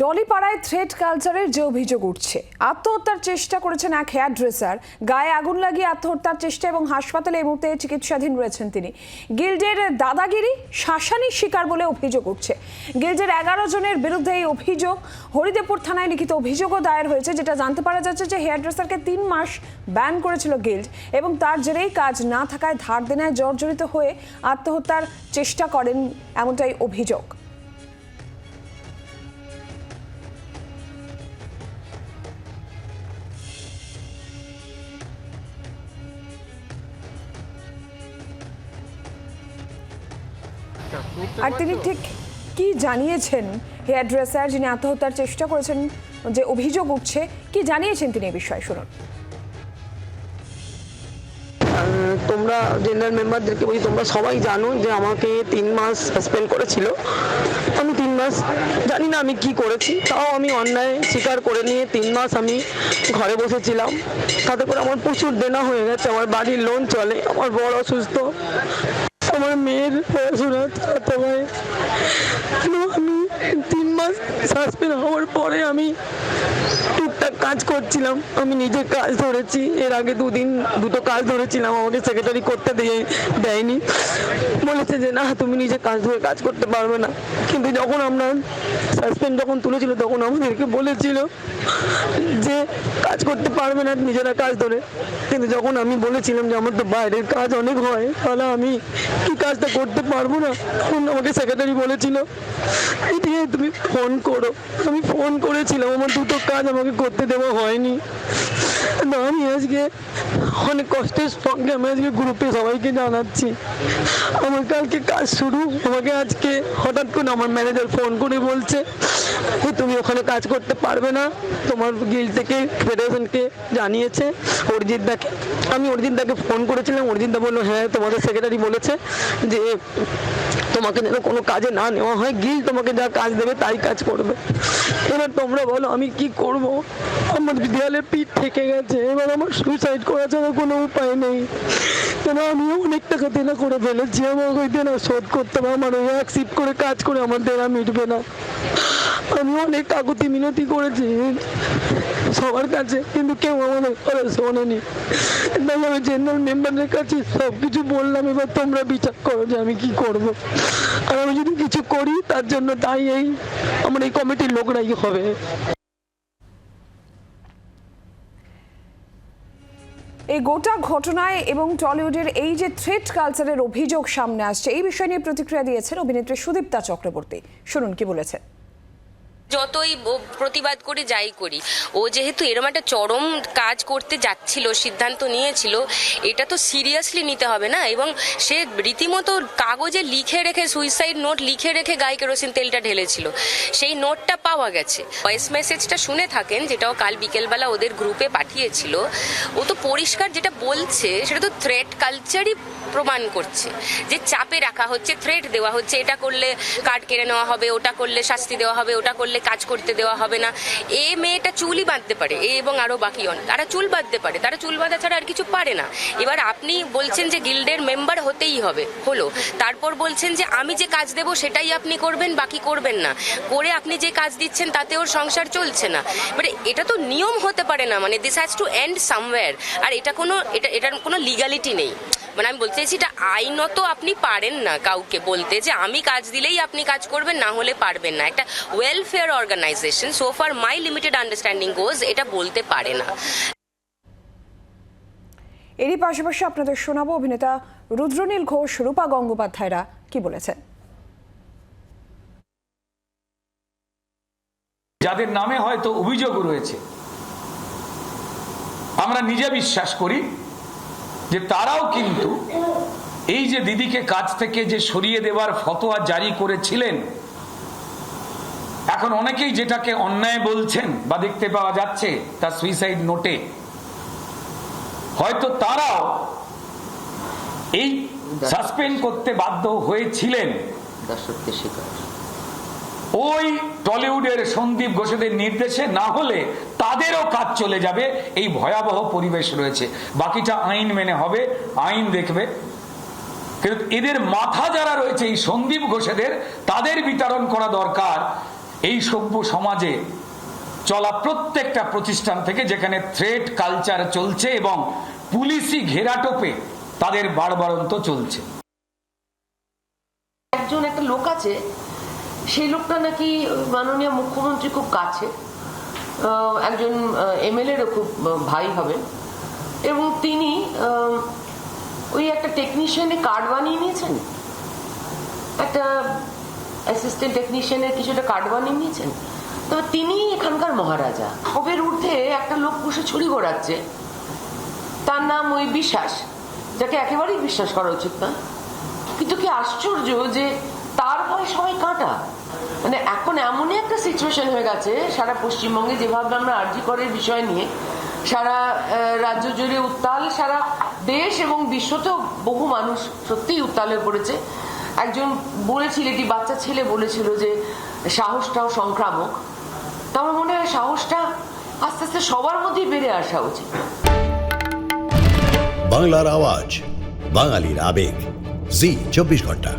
টলিপাড়ায় threat কালচারের যে অভিযোগ উঠছে, আত্মহত্যার চেষ্টা করেছেন এক হেয়ার ড্রেসার, গায়ে আগুন লাগিয়ে আত্মহত্যার চেষ্টা এবং হাসপাতালে এই মুহূর্তে চিকিৎসাধীন রয়েছেন তিনি। গিল্ডের দাদাগিরি, শাসানির শিকার বলে অভিযোগ উঠছে। গিল্ডের 11 জনের বিরুদ্ধে এই অভিযোগ। হরিদেবপুর থানায় লিখিত অভিযোগও দায়ের হয়েছে, যেটা জানতে পারা যাচ্ছে যে হেয়ার ড্রেসারকে 3 মাস ব্যান করেছিল গিল্ড এবং তার জেরেই কাজ না থাকায় ধার দেনায় জর্জরিত হয়ে আত্মহত্যার চেষ্টা করেন, এমনটাই অভিযোগ। আর তিনি ঠিক কি জানিয়েছেন, হেয়ার ড্রেসার যিনি আত্মহত্যার চেষ্টা করেছেন, যে অভিযোগ উঠছে, কি জানিয়েছেন তিনি এই বিষয়ে শুনুন। তোমরা জেনারেল মেম্বারদেরকে বলি, তোমরা সবাই জানো যে আমাকে 3 মাস সাসপেন্ড করেছিল। আমি 3 মাস জানি না আমি কি করেছি, তাও আমি অন্যায় স্বীকার করে নিয়ে 3 মাস আমি ঘরে বসেছিলাম। তাতে করে আমার প্রচুর দেনা হয়ে গেছে, আমার বাড়ির লোন চলে, আমার বড় অসুস্থ, আমার মেয়ের পড়াশোনা চালাতে হয়। আমি 3 মাস সাসপেন্ড হওয়ার পরে আমি টুকটাক কাজ করছিলাম, আমি নিজে কাজ ধরেছি। এর আগে দুটো কাজ ধরেছিলাম, আমাকে সেক্রেটারি করতে দেয়নি, বলেছে যে না তুমি নিজে কাজ ধরে কাজ করতে পারবে না। কিন্তু যখন আমরা সাসপেন্ড যখন তুলেছিল তখন আমাদেরকে বলেছিল যে কাজ করতে পারবে না নিজেরা কাজ ধরে। কিন্তু যখন আমি বলেছিলাম যে আমার তো বাইরের কাজ অনেক হয়, তাহলে আমি কি কাজটা করতে পারবো না, তখন আমাকে সেক্রেটারি বলেছিল এদিকে তুমি ফোন করো। আমি ফোন করেছিলাম, আমার দুটো কাজ আমাকে করতে দেওয়া হয়নি। আমি আজকে অনেক কষ্টের সঙ্গে আমি আজকে গ্রুপে সবাইকে জানাচ্ছি আমার কালকে কাজ শুরু। আমাকে আজকে হঠাৎ করে আমার ম্যানেজার ফোন করে বলছে তুমি ওখানে কাজ করতে পারবে না, তোমার গিল্ড থেকে ফেডারেশনকে জানিয়েছে অরিজিৎ দাকে। আমি অরিজিৎ দাকে ফোন করেছিলাম, অরিজিৎ দা বললো হ্যাঁ তোমাদের সেক্রেটারি বলেছে যে তোমাকে যেন কোনো কাজে না নেওয়া হয়, গিল্ড তোমাকে যা কাজ দেবে তাই কাজ করবে। এবার তোমরা বলো আমি কি করব? আমার দেয়ালে পিঠ থেকে গেছে, এবার আমার সুইসাইড করা ছাড়া কোনো উপায় নেই। কেন আমি অনেক টাকা দেনা করে ফেলেছি, আমার ওই দেনা শোধ করতে হবে, আমার ওই অ্যাকসিপ্ট করে কাজ করে আমার দেনা মিটবে না। আমি অনেক কাকুতি মিনতি করেছি সবার কাছে, কিন্তু কেউ আমাদের কথা শোনেনি। তাই আমি জেনারেল মেম্বারের কাছে সব কিছু বললাম, এবার তোমরা বিচার করো যে আমি কি করব। আর আমি যদি কিছু করি তার জন্য তাই আমার এই কমিটির লোকরাই হবে। এই গোটা ঘটনায় এবং টলিউডের এই যে থ্রেট কালচারের অভিযোগ সামনে আসছে, এই বিষয় নিয়ে প্রতিক্রিয়া দিয়েছেন অভিনেত্রী সুদীপ্তা চক্রবর্তী। শুনুন কি বলেছেন। যতই প্রতিবাদ করে যাই করি, ও যেহেতু এরকম একটা চরম কাজ করতে যাচ্ছিল, সিদ্ধান্ত নিয়েছিল, এটা তো সিরিয়াসলি নিতে হবে না। এবং সে রীতিমতো কাগজে লিখে রেখে, সুইসাইড নোট লিখে রেখে গায়ে কেরোসিন তেলটা ঢেলেছিল, সেই নোটটা পাওয়া গেছে। ভয়েস মেসেজটা শুনে থাকেন, যেটাও কাল বিকেলবেলা ওদের গ্রুপে পাঠিয়েছিল, ও তো পরিষ্কার যেটা বলছে সেটা তো থ্রেট কালচারই প্রমাণ করছে, যে চাপে রাখা হচ্ছে, থ্রেট দেওয়া হচ্ছে, এটা করলে কার্ড কেড়ে নেওয়া হবে, ওটা করলে শাস্তি দেওয়া হবে, ওটা করলে কাজ করতে দেওয়া হবে না। এ মেয়েটা চুলই বাঁধতে পারে, এ এবং আরো বাকি তারা চুল বাঁধতে পারে, তারা চুল বাঁধা ছাড়া আর কিছু পারে না। এবার আপনি বলছেন যে গিল্ডের মেম্বার হতেই হবে, হলো, তারপর বলছেন যে আমি যে কাজ দেব সেটাই আপনি করবেন, বাকি করবেন না, করে আপনি যে কাজ দিচ্ছেন তাতে ওর সংসার চলছে না। মানে এটা তো নিয়ম হতে পারে না, মানে this has to end somewhere. আর এটার কোনো লিগ্যালিটি নেই। মানে আমি বলতে চাইছি, এটা আইনত আপনি পারেন না কাউকে বলতে যে আমি কাজ দিলেই আপনি কাজ করবেন, না হলে পারবেন না। একটা ওয়েলফেয়ার অর্গানাইজেশন, সো ফার মাই লিমিটেড আন্ডারস্ট্যান্ডিং গোজ, এটা বলতে পারে না। এরই পাশাপাশি আপনাদের শোনাবো অভিনেতা রুদ্রনীল ঘোষ, রূপা গঙ্গোপাধ্যায়রা কি বলেছেন। যাদের নামে হয়তো অভিযোগ রয়েছে, আমরা নিজে বিশ্বাস করি যে তারাও কিন্তু এই যে দিদিকে কাজ থেকে যে সরিয়ে দেওয়ার ফতোয়া জারি করেছিলেন, এখন অনেকেই যেটাকে অন্যায় বলছেন বা দেখতে পাওয়া যাচ্ছে তার সুইসাইড নোটে, হয়তো তারাও এই সাসপেন্ড করতে বাধ্য হয়েছিলেন ওই টলিউডের সন্দীপ ঘোষেদের নির্দেশে, না হলে তাদেরও কাজ চলে যাবে। এই ভয়াবহ পরিবেশ রয়েছে, বাকিটা আইন মেনে হবে, আইন দেখবে। কিন্তু এদের মাথা যারা রয়েছে এই সন্দীপ ঘোষেদের, তাদের বিতরণ করা দরকার এই সভ্য সমাজে চলা প্রত্যেকটা প্রতিষ্ঠান থেকে যেখানে থ্রেট কালচার চলছে এবং পুলিশি ঘেরাটোপে তাদের বাড়বাড়ন্ত চলছে। একজন একটা লোক আছে, সেই লোকটা নাকি মাননীয় মুখ্যমন্ত্রী খুব কাছে, একজন এমএলএরও খুব ভাই হবেন, এবং তিনি ওই একটা টেকনিশিয়ানের কার্ড বানিয়ে নিয়েছেন, একটা অ্যাসিস্ট্যান্ট টেকনিশিয়ানের কিছু একটা কার্ড বানিয়ে নিয়েছেন। তবে তিনি এখানকার মহারাজা। খবের ঊর্ধ্বে একটা লোক বসে ছড়ি ঘোরাচ্ছে, তার নাম ওই বিশ্বাস, যাকে একেবারেই বিশ্বাস করা উচিত না। কিন্তু কি আশ্চর্য যে তার ভয় সবাই কাঁটা। মানে এখন এমনই একটা সিচুয়েশন হয়ে গেছে সারা পশ্চিমবঙ্গে, যেভাবে আমরা আরজি করের বিষয় নিয়ে সারা রাজ্য জুড়ে উত্তাল, সারা দেশ এবং বিশ্বতেও বহু মানুষ সত্যিই উত্তালে পড়েছে। একজন বলেছিল, একটি বাচ্চা ছেলে বলেছিল যে সাহসটাও সংক্রামক। তো আমার মনে হয় সাহসটা আস্তে আস্তে সবার মধ্যেই বেড়ে আসা উচিত। বাংলার আওয়াজ, বাঙালির আবেগ, জি 24 ঘন্টা।